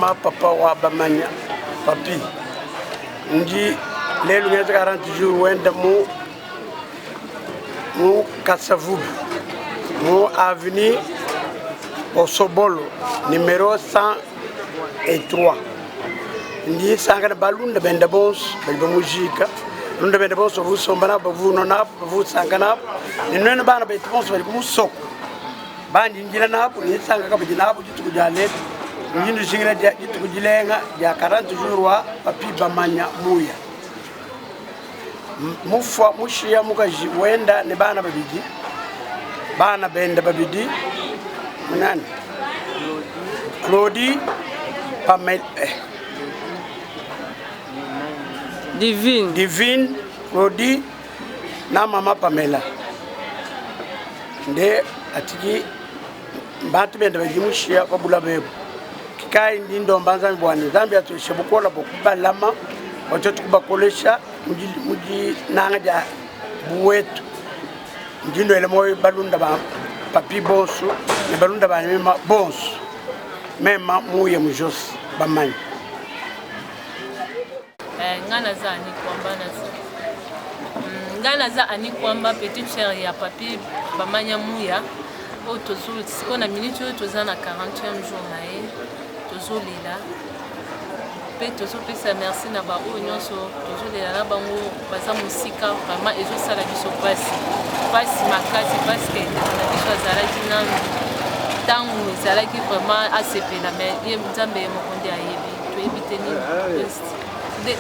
mama papa wa bamanya papi ndi lelo ngeza 40 jours wenda mu Kassavubu mu avenue Osobolo numéro 103 ndi sanga balunda benda bons balba mujika lunda benda bons vu sombana bavu nona bavu sanga na ni nene bana beta bons bali kumusoko bandi njila na hapo ni sanga ka bajina hapo jitu kujale njindu shingira jitu kujilenga ya 40 jours wa papi bamanya muya mufa mushia mukaji wenda ne bana babidi bana benda babidi munani Claudie Pamela Divine Claudie na mama Pamela nde atiki mbatu benda bajimushia kwa bula bebo kikai ndindo mbanza mbwani Zambia tushebukola bokubalama wacho tukubakolesha muji nanga buwetu ndindo ele moyo balunda ba papi bonso ne balunda ba mema bonso mema muye mujos bamanyi ngana za ani kwamba petite sœur ya papi bamanya muya o tozulu sikona minute o tozana 40e jour na ye tozolela pe tozopesa merci na ba o nyonso tozolela na bango baza musika vraiment ezosala biso pasi makasi parce que na biso azalaki nanu ntango ezalaki vraiment asepela mais ye nzambe ye moko nde ayebi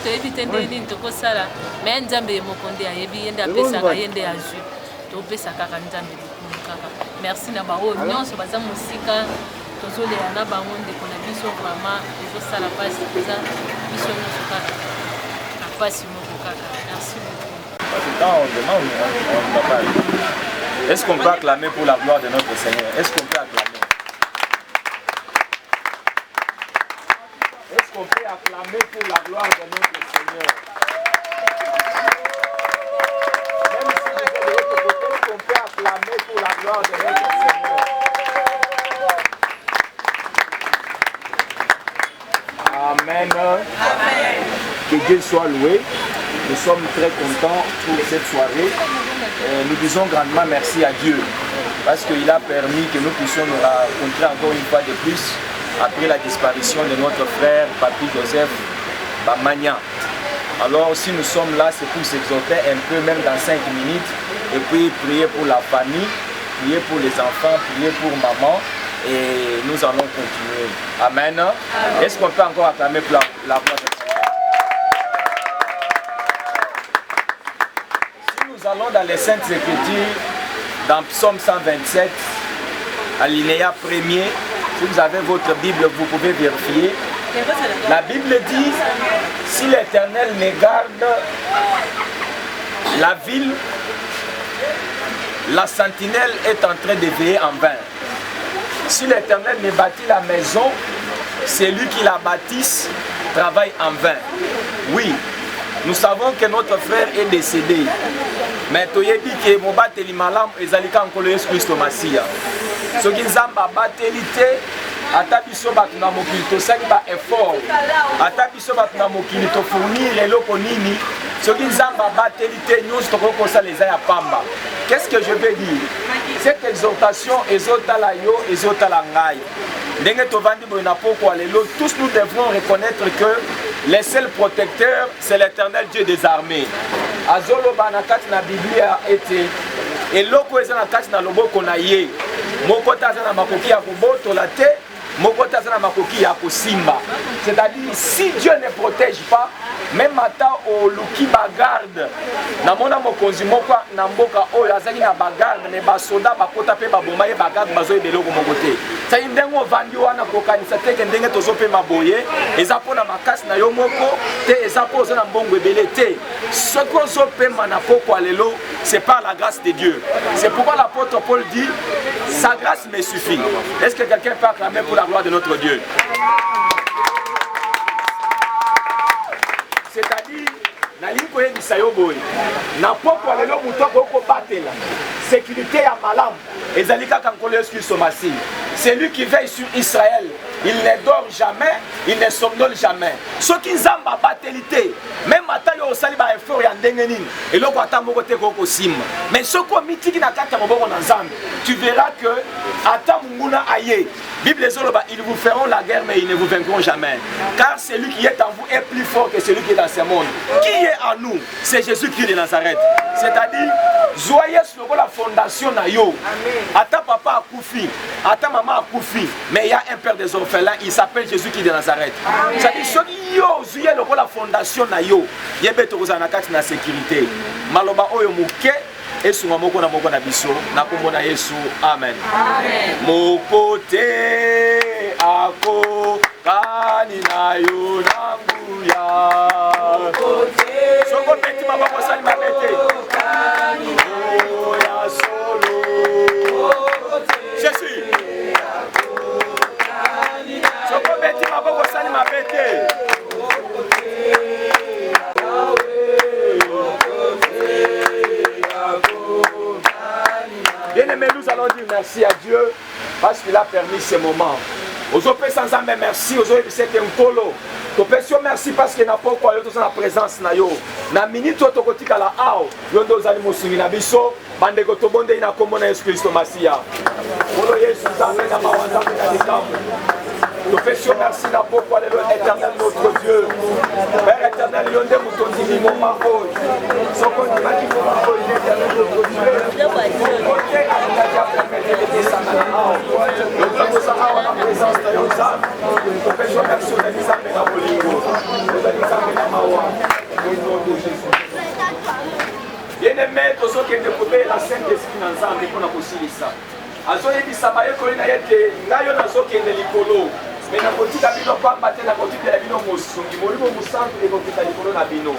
toyebi te nini tokosala mais nzambe ye moko nde ayebi ye nde apesaka ye nde azwi topesa kaka nzambe likulu kaka merci na bao nyonso baza musika tozolela na bango ndeko na biso vraiment ezosala pasi toza biso nyonso kaka na pasi moko kaka merci beaucoup. Est-ce qu'on peut acclamer pour la gloire de notre Seigneur? Est-ce qu'on peut acclamer? Est-ce qu'on peut acclamer pour la gloire de notre Seigneur? Même si vous êtes de l'autre côté, est-ce qu'on peut acclamer pour la gloire de notre Seigneur? Amen. Amen. Que Dieu soit loué. Nous sommes très contents pour cette soirée. Nous disons grandement merci à Dieu parce qu'il a permis que nous puissions nous rencontrer encore une fois de plus après la disparition de notre frère Papi Joseph Bamanya. Alors si nous sommes là, c'est pour s'exhorter un peu, même dans 5 minutes, et puis prier pour la famille, prier pour les enfants, prier pour maman, et nous allons continuer. Amen. Est-ce qu'on peut encore acclamer pour la voix de Dieu? Nous allons dans les Saintes Écritures, dans Psaume 127, alinéa 1er. Si vous avez votre Bible, vous pouvez vérifier. La Bible dit, si l'Éternel ne garde la ville, la sentinelle est en train de veiller en vain. Si l'Éternel ne bâtit la maison, celui qui la bâtisse travaille en vain. Oui, nous savons que notre frère est décédé. Mais toyebi ke mobateli malamu ezalika nkolo Yesu Kristo Masiya. Soki nzamba bateli te ata biso bato na mokili tosali ba effort. Ata biso bato na mokili to fournir eloko nini. Soki nzamba bateli te nyonso tokokosala eza ya pamba. Qu'est-ce que je veux dire? Cette exhortation ezotala yo ezotala ngai. Ndenge tovandi boye na poko alelo, tous nous devrons reconnaître que le seul protecteur c'est l'Éternel Dieu des armées. Azolo banakati na Biblia ete eloko eza na kati na loboko na ye moko taza na makoki ya kobotola te moko taza na makoki ya kosimba. C'est-à-dire si Dieu ne protège pas, même ata o luki bagarde na mona mokonzi moko na mboka oyo azaki na bagarde ne basoda bakota pe baboma ye bagarde bazo ebeloko moko te. Ça ndenge ovandi wana kokanisa te ndenge tozope maboye eza pona makasi na yo moko te eza po zo na mbongo ebele te. Ce qu'on zopema na poko alelo, c'est par la grâce de Dieu. C'est pourquoi l'apôtre Paul dit sa grâce me suffit. Est-ce que quelqu'un peut acclamer pour la gloire de notre Dieu? C'est-à-dire, na liko ye bisayo boy. Na poko alelo mutoko ko batela. Sécurité ya malam. Ezalika kankolo Yesu Kristo Masiya. C'est lui qui veille sur Israël. il ne dort jamais, il ne somnole jamais. Ce qui nzamba battelité, même matin yo sali ba effort ya ndenge nini, et loko ata moko te ko sim. Mais ce ko mitiki na kata moboko na nzambe, tu verras que ata munguna aye. Bible zoloba, ils vous feront la guerre mais ils ne vous vaincront jamais. Car celui qui est en vous est plus fort que celui qui est dans ce monde. Qui est en nous? C'est Jésus-Christ de Nazareth. C'est-à-dire, joyeux sur la fondation na yo. Ata papa a koufi, ata maman a koufi, mais il y a un père des orphelins, il s'appelle Jésus-Christ de Nazareth. C'est-à-dire, ceux qui yo joyeux sur la fondation na yo, yebe to kozana kati na sécurité. Maloba oyo muke. Yesu moko na biso na kombo na Yesu. Amen. Amen. Mokote ako kani na yo na nguya. Mokote soko beti mabako sali mabete. Kani na yo ya solo. Mokote Jésus. Soko beti mabako sali mabete. Bien-aimés, nous allons dire merci à Dieu parce qu'il a permis ces moments. Aux autres sans âme, merci. Aux autres, c'était un colo. Merci parce qu'il n'a pas quoi dans la présence na yo. Na minute to kotika la ao. Yo ndo zali musingi na biso. Bande ko to bonde ina komona Yesu Kristo Masia. Olo Yesu zambe na mawanza na likambo. Nous fassions merci na pourquoi l'éternel notre Dieu. Père éternel, il y a des moutons qui vivent au Maroc. Son continent qui vont au Maroc, l'éternel notre Dieu. Ok, il a déjà permis de descendre à la haut. Nous avons la présence de Yozam. Nous fassions merci aux Elisabeth et à Bolingo. Aux Elisabeth et à Mawa. Au nom de Jésus. Bien-aimés, tous ceux qui ont découvert la Saint-Esprit ensemble, ils vont aussi ça. Azoyebisa bayekoli na yete ngayo nazokende likolo mais na kotika bino pamba te na kotika bino mosungi molimo mosantu ekokita likolo na bino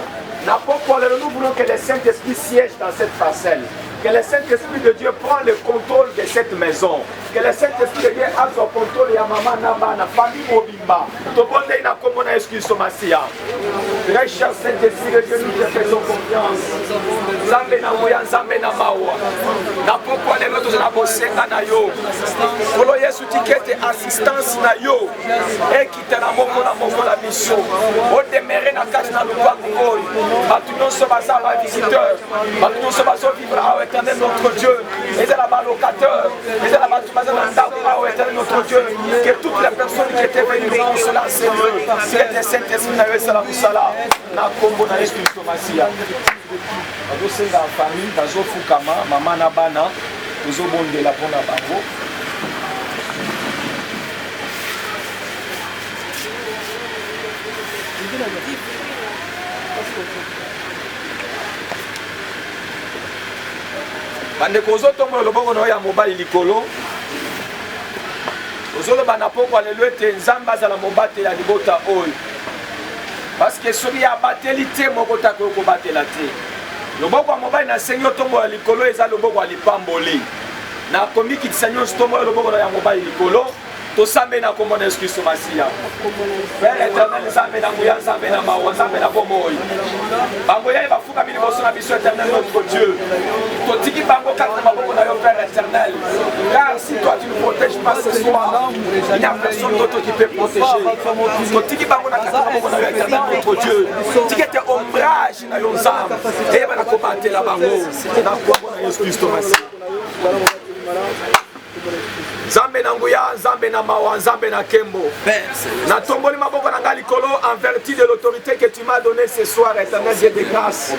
na pokwa lelo nous voulons que le Saint-Esprit siège dans cette parcelle, que le Saint-Esprit de Dieu prend le contrôle de cette maison, que le Saint-Esprit de Dieu a son contrôle ya maman naba na famille mobimba to bonde na kombo na Yesu Kristo Masia. Très cher Saint-Esprit de Dieu, nous te faisons confiance. Zambe na moya zambe na mawa na pokwa lelo to na bosenga na yo kolo Yesu tikete assistance na yo ekita na moko la biso o demere na kati na lupango oyo batu nyonso baza ba visiteur batu nyonso bazo vivre awa éternel notre Dieu ezala ba locateur ezala batu baza na ndako awa éternel notre Dieu que toutes les personnes qui étaient venues dans cela Seigneur c'est Saint-Esprit na yo esala musala na kombo na Yesu Kristo Masia. Bazosenga en famille bazofukama mama na bana tozobondela mpona bango. Bandeko ozotombola loboko na yo ya mobali likolo ozoloba na pokwa lelo ete nzambe azala mobateli ya libota oyo parce que soki abateli te moko tako okobatela te. Loboko ya mobali na sengi otombola likolo eza loboko ya lipamboli na komikitisa nyonso tombola loboko ya mobali likolo tosambe na kombo na Yesu Kristo Masia. Père éternel, nzambe na nguya nzambe na mawa nzambe na bomoi bango ya bafuka bili boso na biso éternel notre Dieu totiki bango kati na maboko na yo Père éternel, car si toi tu ne protèges pas ce soir il n'y a personne d'autre qui peut protéger. Totiki bango na kati na maboko na yo éternel notre Dieu tikete ombrage na yo nzambe eyeba na kobatela bango na kombo na Yesu Kristo Masia. Nzambe na nguya, nzambe na mawa, nzambe na kembo. Na tomboli maboko na nga likolo en vertu de l'autorité que tu m'as donnée ce soir, éternel Dieu de grâce.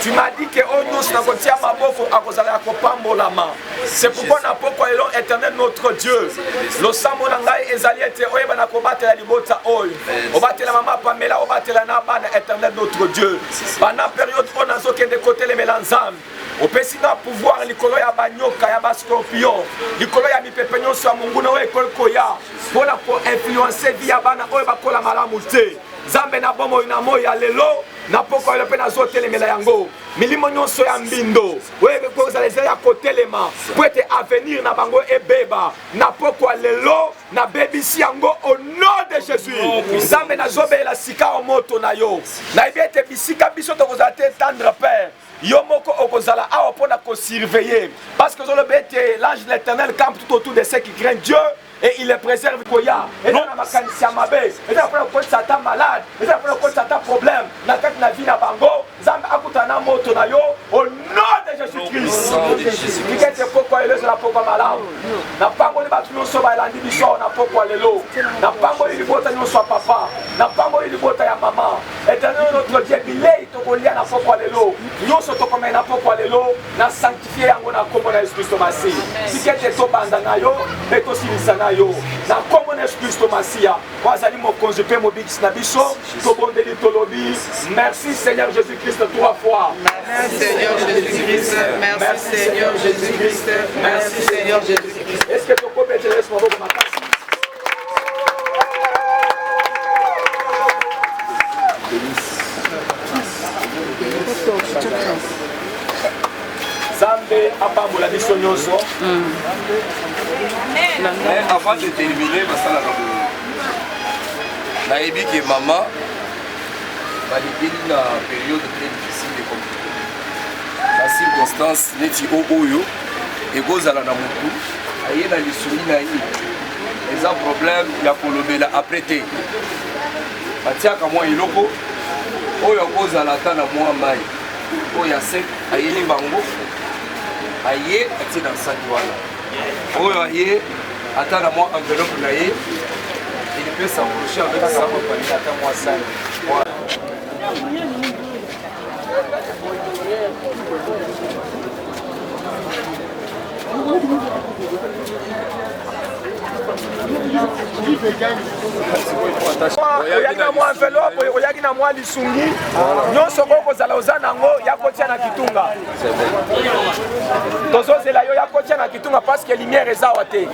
Tu m'as dit que onyos na kotia maboko akozala ya kopambolama. C'est pourquoi na poko elo éternel notre Dieu. Lo sambo na ngai ezali ete oyeba na kobatela libota oyo. Obatela mama Pamela, obatela na bana éternel notre Dieu. Pendant période on a zokende kote le melanzam. Opesi na pouvoir likolo ya banyoka ya bascorpion. Likolo ya mipepe nyonso ya munguna oyo ekokoya mpona koinfluence vi ya bana oyo bakola malamu te. Nzambe na bomoi na moi ya lelo na poko oyo mpe nazotelemela yango milimo nyonso ya mbindo oyo ekozala eza ya kotelema po ete avenir na bango ebeba na poko ya lelo nabebisi yango au nom de Jésus. Nzambe nazobela sika o moto na yo nayebi ete bisika biso tokozala te tendre père yo moko okozala awa mpona kosurveiller parce que l'ange de l'Éternel campe tout autour de ceux qui craignent Dieu et il les préserve. Koya, et dans la mécanicien Mabé, et dans le côté Satan malade, et dans le côté Satan problème, dans la tête de la vie na bango, Zambe akutana moto na yo, au nom de Jésus-Christ. Il est pourquoi il est là pourquoi malade. Na bango ni batu so ba landi biso na pourquoi lelo. Na bango ni bota ni so papa, na bango ni bota ya maman. Éternel notre Dieu, bilei to kolia na pourquoi lelo. Yo so to comme na pourquoi lelo, na sanctifier yango na kombo na Jésus-Christ Masi. Si kete to banda na yo, et to silisa na yo. Na kombo na Jésus-Christ Masia. Wazali mo konjepe mo bigis na biso, to bondeli to lobi. Merci Seigneur Jésus-Christ 3 fois. Merci Seigneur Jésus-Christ. Merci Seigneur Jésus-Christ. Merci Seigneur Jésus-Christ. Est-ce que tu peux mettre le reste de ma tasse? Zambe apambola biso nyonso. Mais avant de terminer, nayebi que maman balekeli na période très difficile et compliquée. La circonstance neti oyo ekozala na motu aye na lisuni na ye eza problème ya kolobela après te batiaka mwa eloko oyo akozala ata na mwa mai oyo asek ayeli bango aye atie na saki wana oyo aye ata na mwa enveloppe na ye il peut s'approcher avec ça ata mwa sani. oyaki na mwa enveloppe oyaki na mwa lisungi nyonso okozala oza nango ya kotia na kitunga tozozela yo ya kotia na kitunga parce que lumière eza awa te.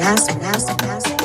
nasty, nasty, nasty.